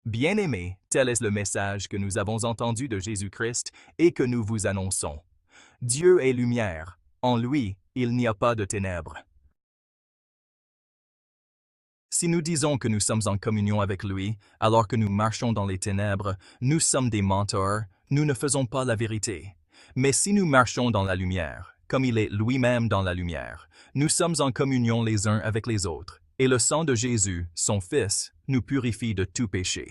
Bien-aimés, tel est le message que nous avons entendu de Jésus-Christ et que nous vous annonçons. Dieu est lumière. En lui, il n'y a pas de ténèbres. Si nous disons que nous sommes en communion avec lui, alors que nous marchons dans les ténèbres, nous sommes des menteurs, nous ne faisons pas la vérité. Mais si nous marchons dans la lumière, comme il est lui-même dans la lumière, nous sommes en communion les uns avec les autres, et le sang de Jésus, son Fils, nous purifie de tout péché.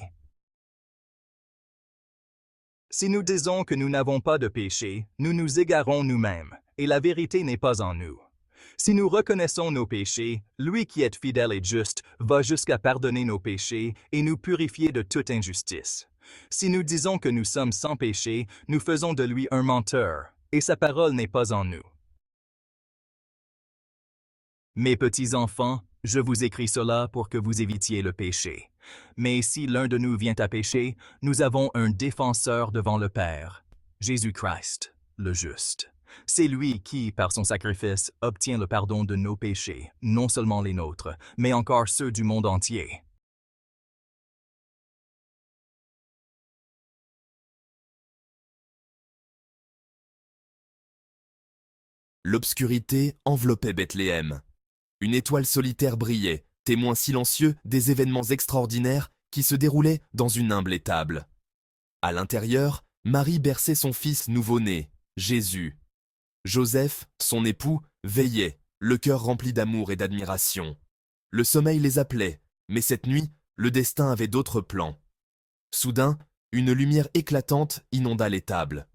Si nous disons que nous n'avons pas de péché, nous nous égarons nous-mêmes, et la vérité n'est pas en nous. Si nous reconnaissons nos péchés, lui qui est fidèle et juste va jusqu'à pardonner nos péchés et nous purifier de toute injustice. Si nous disons que nous sommes sans péché, nous faisons de lui un menteur, et sa parole n'est pas en nous. Mes petits enfants, je vous écris cela pour que vous évitiez le péché. Mais si l'un de nous vient à pécher, nous avons un défenseur devant le Père, Jésus-Christ, le juste. C'est lui qui, par son sacrifice, obtient le pardon de nos péchés, non seulement les nôtres, mais encore ceux du monde entier. L'obscurité enveloppait Bethléem. Une étoile solitaire brillait, témoin silencieux des événements extraordinaires qui se déroulaient dans une humble étable. À l'intérieur, Marie berçait son fils nouveau-né, Jésus. Joseph, son époux, veillait, le cœur rempli d'amour et d'admiration. Le sommeil les appelait, mais cette nuit, le destin avait d'autres plans. Soudain, une lumière éclatante inonda l'étable.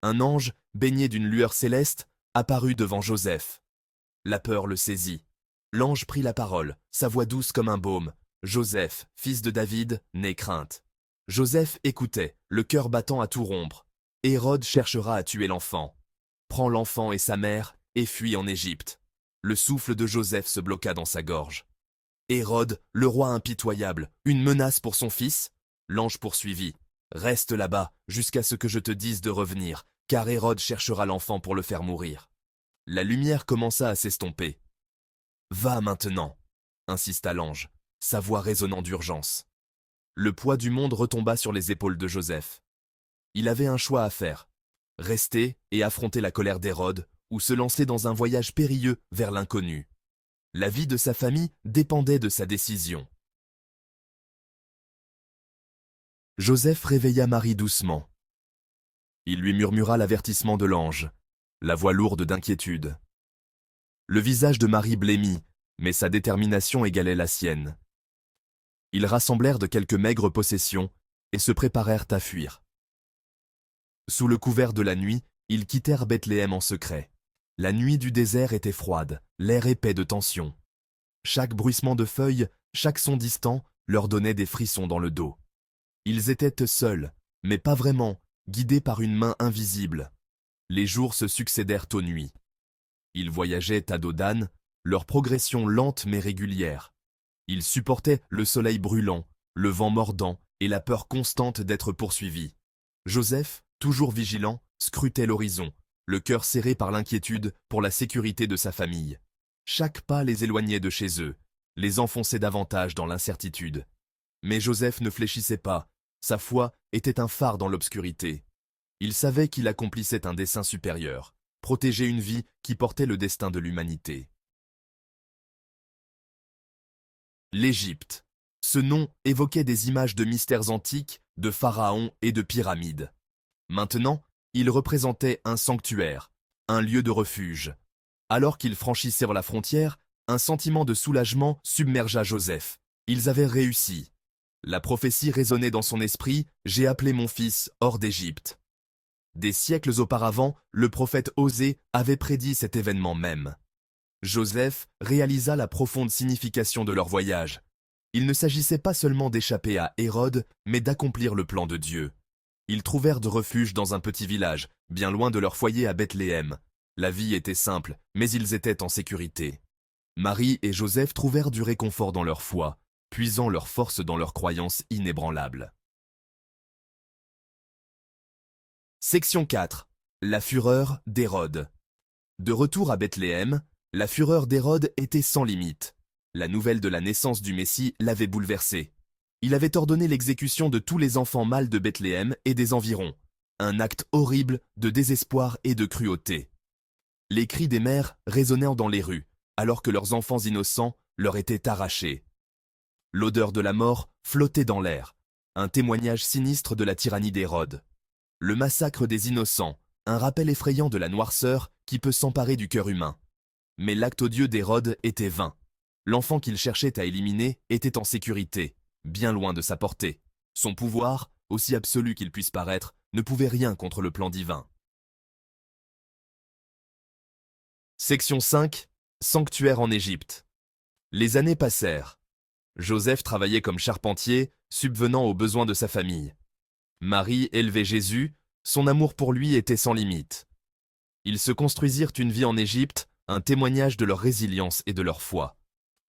Un ange, baigné d'une lueur céleste, apparut devant Joseph. La peur le saisit. L'ange prit la parole, sa voix douce comme un baume. « Joseph, fils de David, n'aie crainte. » Joseph écoutait, le cœur battant à tout rompre. « Hérode cherchera à tuer l'enfant. Prends l'enfant et sa mère et fuis en Égypte. » Le souffle de Joseph se bloqua dans sa gorge. Hérode, le roi impitoyable, une menace pour son fils? L'ange poursuivit. « Reste là-bas jusqu'à ce que je te dise de revenir, car Hérode cherchera l'enfant pour le faire mourir. » La lumière commença à s'estomper. « Va maintenant, » insista l'ange, sa voix résonnant d'urgence. Le poids du monde retomba sur les épaules de Joseph. Il avait un choix à faire. Rester et affronter la colère d'Hérode, ou se lancer dans un voyage périlleux vers l'inconnu. La vie de sa famille dépendait de sa décision. Joseph réveilla Marie doucement. Il lui murmura l'avertissement de l'ange, la voix lourde d'inquiétude. Le visage de Marie blêmit, mais sa détermination égalait la sienne. Ils rassemblèrent de quelques maigres possessions et se préparèrent à fuir. Sous le couvert de la nuit, ils quittèrent Bethléem en secret. La nuit du désert était froide, l'air épais de tension. Chaque bruissement de feuilles, chaque son distant, leur donnait des frissons dans le dos. Ils étaient seuls, mais pas vraiment, guidés par une main invisible. Les jours se succédèrent aux nuits. Ils voyageaient à dos d'âne, leur progression lente mais régulière. Ils supportaient le soleil brûlant, le vent mordant et la peur constante d'être poursuivis. Joseph, toujours vigilant, scrutait l'horizon, le cœur serré par l'inquiétude pour la sécurité de sa famille. Chaque pas les éloignait de chez eux, les enfonçait davantage dans l'incertitude. Mais Joseph ne fléchissait pas, sa foi était un phare dans l'obscurité. Il savait qu'il accomplissait un dessein supérieur, protéger une vie qui portait le destin de l'humanité. L'Égypte. Ce nom évoquait des images de mystères antiques, de pharaons et de pyramides. Maintenant, il représentait un sanctuaire, un lieu de refuge. Alors qu'ils franchissaient la frontière, un sentiment de soulagement submergea Joseph. Ils avaient réussi. La prophétie résonnait dans son esprit, « J'ai appelé mon fils hors d'Égypte ». Des siècles auparavant, le prophète Osée avait prédit cet événement même. Joseph réalisa la profonde signification de leur voyage. Il ne s'agissait pas seulement d'échapper à Hérode, mais d'accomplir le plan de Dieu. Ils trouvèrent de refuge dans un petit village, bien loin de leur foyer à Bethléem. La vie était simple, mais ils étaient en sécurité. Marie et Joseph trouvèrent du réconfort dans leur foi, puisant leur force dans leur croyance inébranlable. Section 4. La fureur d'Hérode. De retour à Bethléem, la fureur d'Hérode était sans limite. La nouvelle de la naissance du Messie l'avait bouleversé. Il avait ordonné l'exécution de tous les enfants mâles de Bethléem et des environs, un acte horrible de désespoir et de cruauté. Les cris des mères résonnèrent dans les rues, alors que leurs enfants innocents leur étaient arrachés. L'odeur de la mort flottait dans l'air, un témoignage sinistre de la tyrannie d'Hérode. Le massacre des innocents, un rappel effrayant de la noirceur qui peut s'emparer du cœur humain. Mais l'acte odieux d'Hérode était vain. L'enfant qu'il cherchait à éliminer était en sécurité, bien loin de sa portée. Son pouvoir, aussi absolu qu'il puisse paraître, ne pouvait rien contre le plan divin. Section 5. Sanctuaire en Égypte. Les années passèrent. Joseph travaillait comme charpentier, subvenant aux besoins de sa famille. Marie élevait Jésus, son amour pour lui était sans limite. Ils se construisirent une vie en Égypte, un témoignage de leur résilience et de leur foi.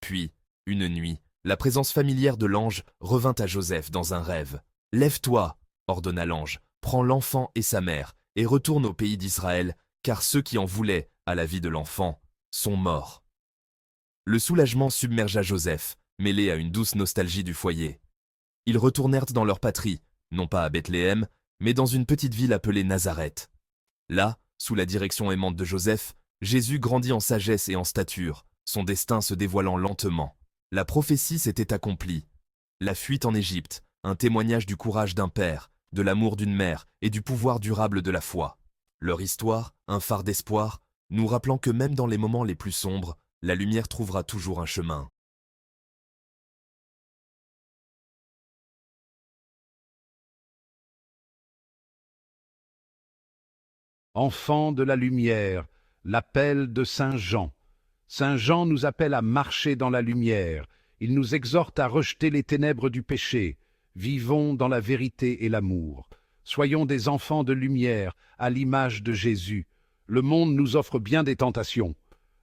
Puis, une nuit, la présence familière de l'ange revint à Joseph dans un rêve. « Lève-toi » ordonna l'ange, « prends l'enfant et sa mère, et retourne au pays d'Israël, car ceux qui en voulaient à la vie de l'enfant sont morts. » Le soulagement submergea Joseph, mêlé à une douce nostalgie du foyer. Ils retournèrent dans leur patrie, non pas à Bethléem, mais dans une petite ville appelée Nazareth. Là, sous la direction aimante de Joseph, Jésus grandit en sagesse et en stature, son destin se dévoilant lentement. La prophétie s'était accomplie. La fuite en Égypte, un témoignage du courage d'un père, de l'amour d'une mère et du pouvoir durable de la foi. Leur histoire, un phare d'espoir, nous rappelant que même dans les moments les plus sombres, la lumière trouvera toujours un chemin. Enfants de la lumière, l'appel de Saint Jean. Saint Jean nous appelle à marcher dans la lumière. Il nous exhorte à rejeter les ténèbres du péché. Vivons dans la vérité et l'amour. Soyons des enfants de lumière, à l'image de Jésus. Le monde nous offre bien des tentations.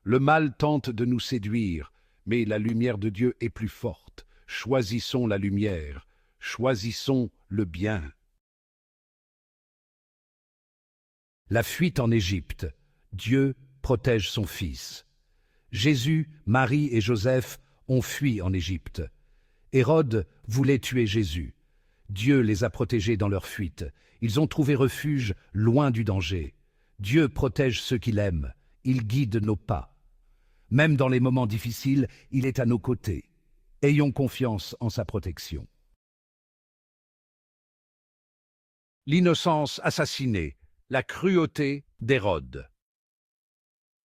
Le mal tente de nous séduire, mais la lumière de Dieu est plus forte. Choisissons la lumière. Choisissons le bien. La fuite en Égypte. Dieu protège son Fils. Jésus, Marie et Joseph ont fui en Égypte. Hérode voulait tuer Jésus. Dieu les a protégés dans leur fuite. Ils ont trouvé refuge loin du danger. Dieu protège ceux qu'il aime. Il guide nos pas. Même dans les moments difficiles, il est à nos côtés. Ayons confiance en sa protection. L'innocence assassinée. La cruauté d'Hérode.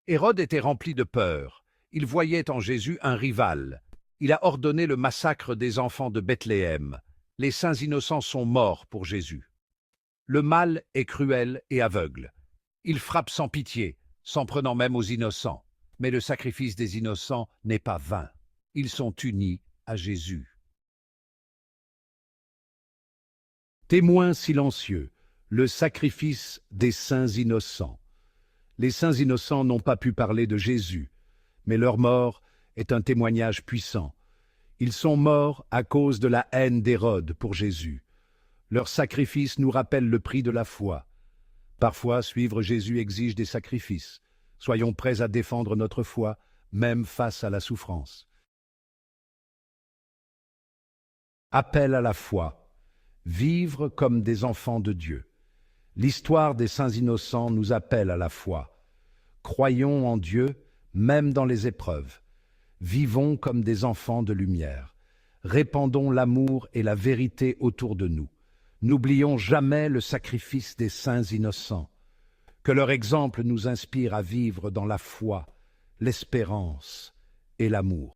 Hérode était rempli de peur. Il voyait en Jésus un rival. Il a ordonné le massacre des enfants de Bethléem. Les saints innocents sont morts pour Jésus. Le mal est cruel et aveugle. Il frappe sans pitié, s'en prenant même aux innocents. Mais le sacrifice des innocents n'est pas vain. Ils sont unis à Jésus. Témoin silencieux. Le sacrifice des saints innocents. Les saints innocents n'ont pas pu parler de Jésus, mais leur mort est un témoignage puissant. Ils sont morts à cause de la haine d'Hérode pour Jésus. Leur sacrifice nous rappelle le prix de la foi. Parfois, suivre Jésus exige des sacrifices. Soyons prêts à défendre notre foi, même face à la souffrance. Appel à la foi. Vivre comme des enfants de Dieu. L'histoire des saints innocents nous appelle à la foi. Croyons en Dieu, même dans les épreuves. Vivons comme des enfants de lumière. Répandons l'amour et la vérité autour de nous. N'oublions jamais le sacrifice des saints innocents. Que leur exemple nous inspire à vivre dans la foi, l'espérance et l'amour.